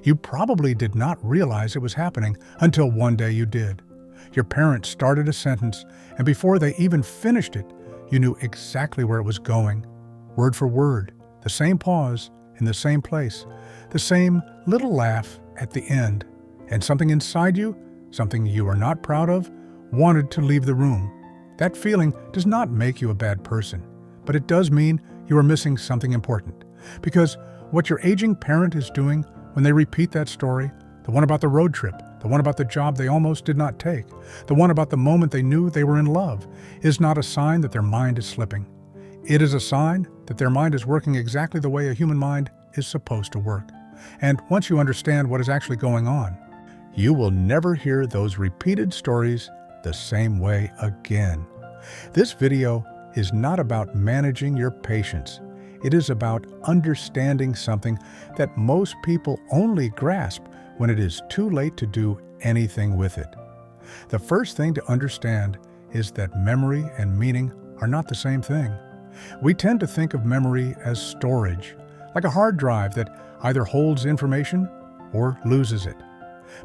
You probably did not realize it was happening until one day you did. Your parents started a sentence, and before they even finished it, you knew exactly where it was going. Word for word, the same pause in the same place, the same little laugh at the end, and something inside you, something you are not proud of, wanted to leave the room. That feeling does not make you a bad person, but it does mean you are missing something important. Because what your aging parent is doing when they repeat that story, the one about the road trip, the one about the job they almost did not take, the one about the moment they knew they were in love, is not a sign that their mind is slipping. It is a sign that their mind is working exactly the way a human mind is supposed to work. And once you understand what is actually going on, you will never hear those repeated stories the same way again. This video is not about managing your patience. It is about understanding something that most people only grasp when it is too late to do anything with it. The first thing to understand is that memory and meaning are not the same thing. We tend to think of memory as storage, like a hard drive that either holds information or loses it.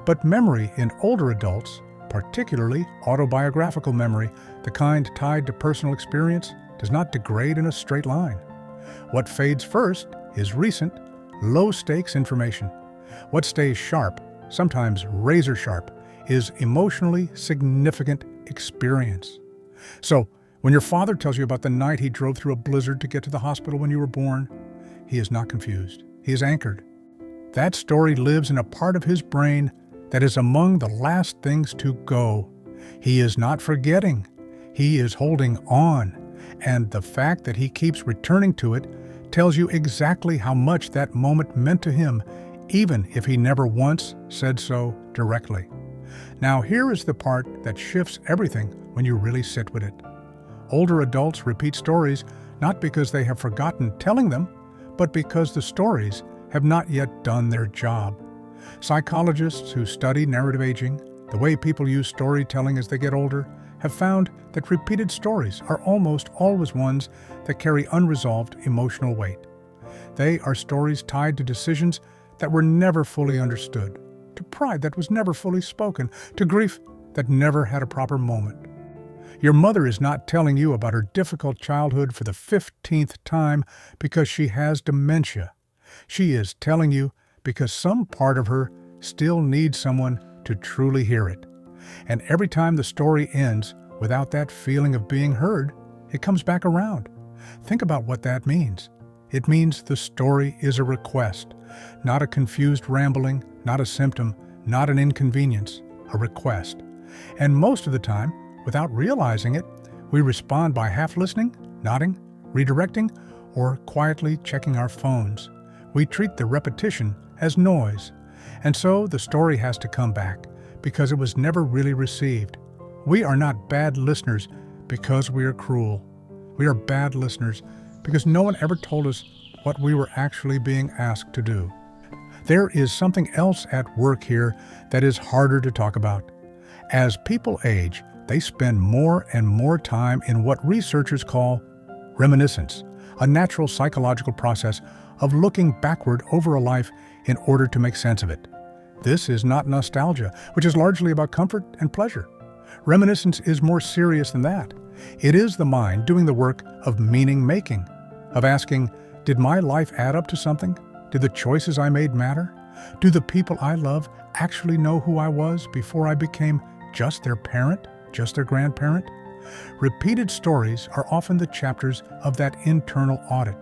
But memory in older adults, particularly autobiographical memory, the kind tied to personal experience, does not degrade in a straight line. What fades first is recent, low-stakes information. What stays sharp, sometimes razor sharp, is emotionally significant experience. So, when your father tells you about the night he drove through a blizzard to get to the hospital when you were born, he is not confused. He is anchored. That story lives in a part of his brain that is among the last things to go. He is not forgetting. He is holding on. And the fact that he keeps returning to it tells you exactly how much that moment meant to him, even if he never once said so directly. Now, here is the part that shifts everything when you really sit with it. Older adults repeat stories not because they have forgotten telling them, but because the stories have not yet done their job. Psychologists who study narrative aging, the way people use storytelling as they get older, have found that repeated stories are almost always ones that carry unresolved emotional weight. They are stories tied to decisions that were never fully understood, to pride that was never fully spoken, to grief that never had a proper moment. Your mother is not telling you about her difficult childhood for the 15th time because she has dementia. She is telling you because some part of her still needs someone to truly hear it. And every time the story ends without that feeling of being heard, it comes back around. Think about what that means. It means the story is a request, not a confused rambling, not a symptom, not an inconvenience, a request. And most of the time, without realizing it, we respond by half listening, nodding, redirecting, or quietly checking our phones. We treat the repetition as noise. And so the story has to come back because it was never really received. We are not bad listeners because we are cruel. We are bad listeners because no one ever told us what we were actually being asked to do. There is something else at work here that is harder to talk about. As people age, they spend more and more time in what researchers call reminiscence, a natural psychological process of looking backward over a life in order to make sense of it. This is not nostalgia, which is largely about comfort and pleasure. Reminiscence is more serious than that. It is the mind doing the work of meaning-making, of asking, did my life add up to something? Did the choices I made matter? Do the people I love actually know who I was before I became just their parent, just their grandparent? Repeated stories are often the chapters of that internal audit.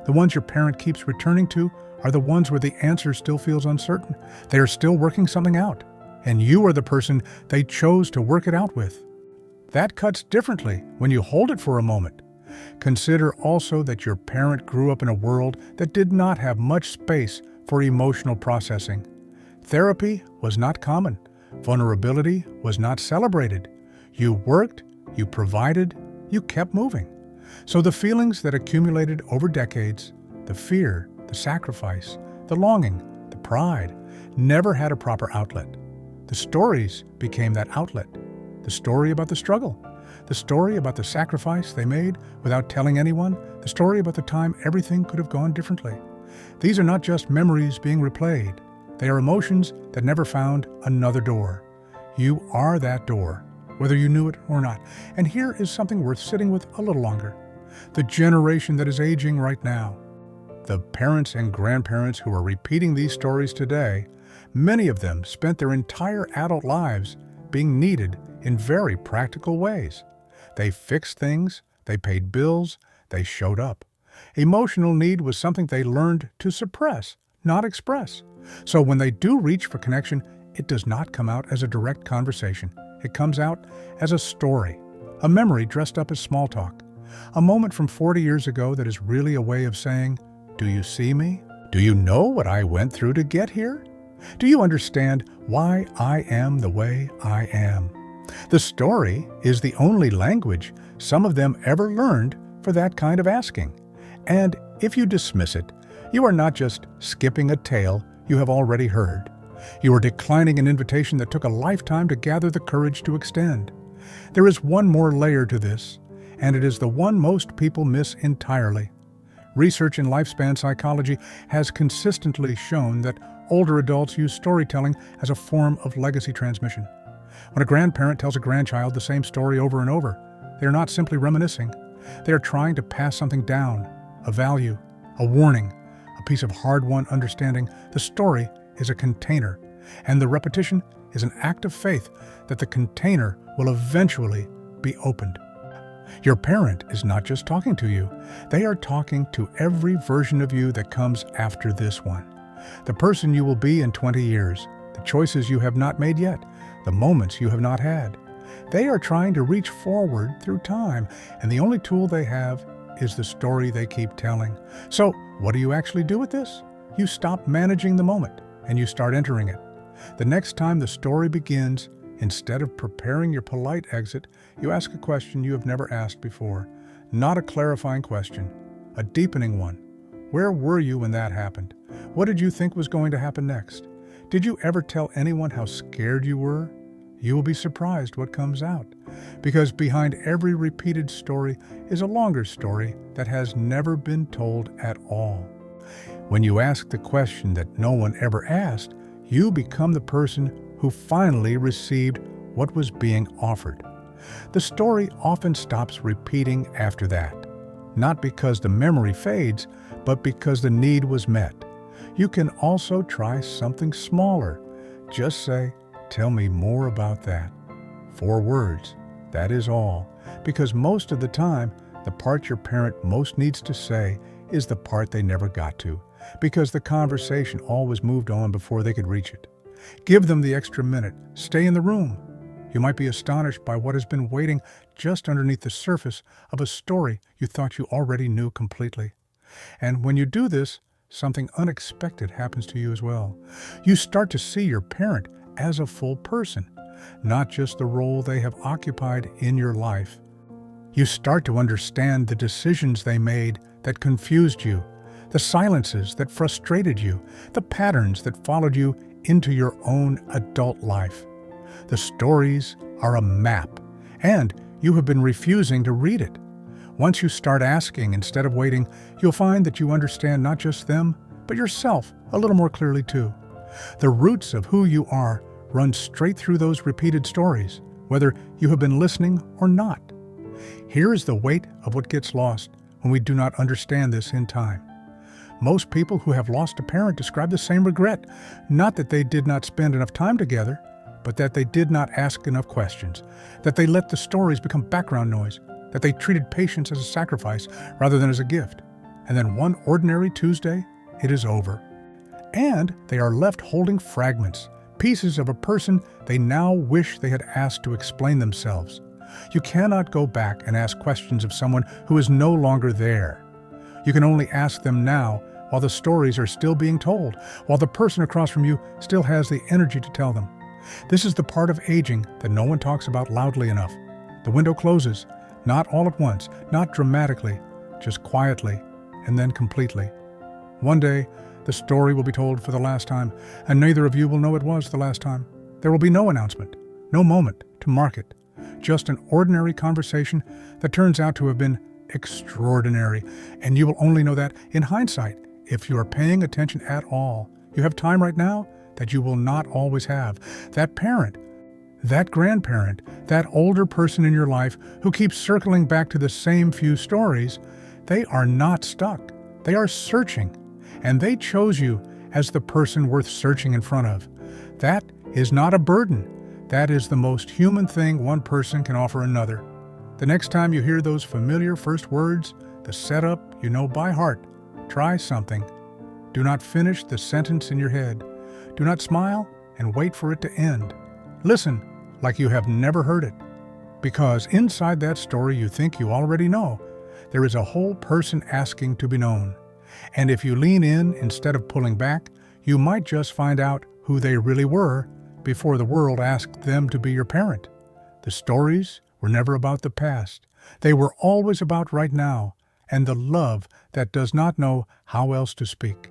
The ones your parent keeps returning to are the ones where the answer still feels uncertain. They are still working something out, and you are the person they chose to work it out with. That cuts differently when you hold it for a moment. Consider also that your parent grew up in a world that did not have much space for emotional processing. Therapy was not common. Vulnerability was not celebrated. You worked, you provided, you kept moving. So the feelings that accumulated over decades, the fear, the sacrifice, the longing, the pride, never had a proper outlet. The stories became that outlet. The story about the struggle, the story about the sacrifice they made without telling anyone, the story about the time everything could have gone differently. These are not just memories being replayed. They are emotions that never found another door. You are that door, whether you knew it or not. And here is something worth sitting with a little longer. The generation that is aging right now. The parents and grandparents who are repeating these stories today, many of them spent their entire adult lives being needed in very practical ways. They fixed things, they paid bills, they showed up. Emotional need was something they learned to suppress, not express. So when they do reach for connection, it does not come out as a direct conversation. It comes out as a story, a memory dressed up as small talk, a moment from 40 years ago that is really a way of saying, "Do you see me? Do you know what I went through to get here? Do you understand why I am the way I am?" The story is the only language some of them ever learned for that kind of asking. And if you dismiss it, you are not just skipping a tale you have already heard. You are declining an invitation that took a lifetime to gather the courage to extend. There is one more layer to this, and it is the one most people miss entirely. Research in lifespan psychology has consistently shown that older adults use storytelling as a form of legacy transmission. When a grandparent tells a grandchild the same story over and over, they are not simply reminiscing. They are trying to pass something down, a value, a warning, a piece of hard-won understanding. The story is a container, and the repetition is an act of faith that the container will eventually be opened. Your parent is not just talking to you. They are talking to every version of you that comes after this one. The person you will be in 20 years, the choices you have not made yet, the moments you have not had. They are trying to reach forward through time, and the only tool they have is the story they keep telling. So, what do you actually do with this? You stop managing the moment, and you start entering it. The next time the story begins, instead of preparing your polite exit, you ask a question you have never asked before. Not a clarifying question, a deepening one. Where were you when that happened? What did you think was going to happen next? Did you ever tell anyone how scared you were? You will be surprised what comes out, because behind every repeated story is a longer story that has never been told at all. When you ask the question that no one ever asked, you become the person who finally received what was being offered. The story often stops repeating after that, not because the memory fades, but because the need was met. You can also try something smaller. Just say, "Tell me more about that." 4 words, that is all, because most of the time, the part your parent most needs to say is the part they never got to, because the conversation always moved on before they could reach it. Give them the extra minute. Stay in the room. You might be astonished by what has been waiting just underneath the surface of a story you thought you already knew completely. And when you do this, something unexpected happens to you as well. You start to see your parent as a full person, not just the role they have occupied in your life. You start to understand the decisions they made that confused you, the silences that frustrated you, the patterns that followed you into your own adult life. The stories are a map, and you have been refusing to read it. Once you start asking instead of waiting, you'll find that you understand not just them, but yourself a little more clearly too. The roots of who you are run straight through those repeated stories, whether you have been listening or not. Here is the weight of what gets lost when we do not understand this in time. Most people who have lost a parent describe the same regret, not that they did not spend enough time together, but that they did not ask enough questions, that they let the stories become background noise, that they treated patience as a sacrifice rather than as a gift. And then one ordinary Tuesday, it is over. And they are left holding fragments, pieces of a person they now wish they had asked to explain themselves. You cannot go back and ask questions of someone who is no longer there. You can only ask them now while the stories are still being told, while the person across from you still has the energy to tell them. This is the part of aging that no one talks about loudly enough. The window closes, not all at once, not dramatically, just quietly, and then completely. One day, the story will be told for the last time, and neither of you will know it was the last time. There will be no announcement, no moment to mark it, just an ordinary conversation that turns out to have been extraordinary, and you will only know that in hindsight if you are paying attention at all. You have time right now, that you will not always have. That parent, that grandparent, that older person in your life who keeps circling back to the same few stories, they are not stuck. They are searching, and they chose you as the person worth searching in front of. That is not a burden. That is the most human thing one person can offer another. The next time you hear those familiar first words, the setup you know by heart, try something. Do not finish the sentence in your head. Do not smile and wait for it to end. Listen like you have never heard it. Because inside that story you think you already know, there is a whole person asking to be known. And if you lean in instead of pulling back, you might just find out who they really were before the world asked them to be your parent. The stories were never about the past. They were always about right now and the love that does not know how else to speak.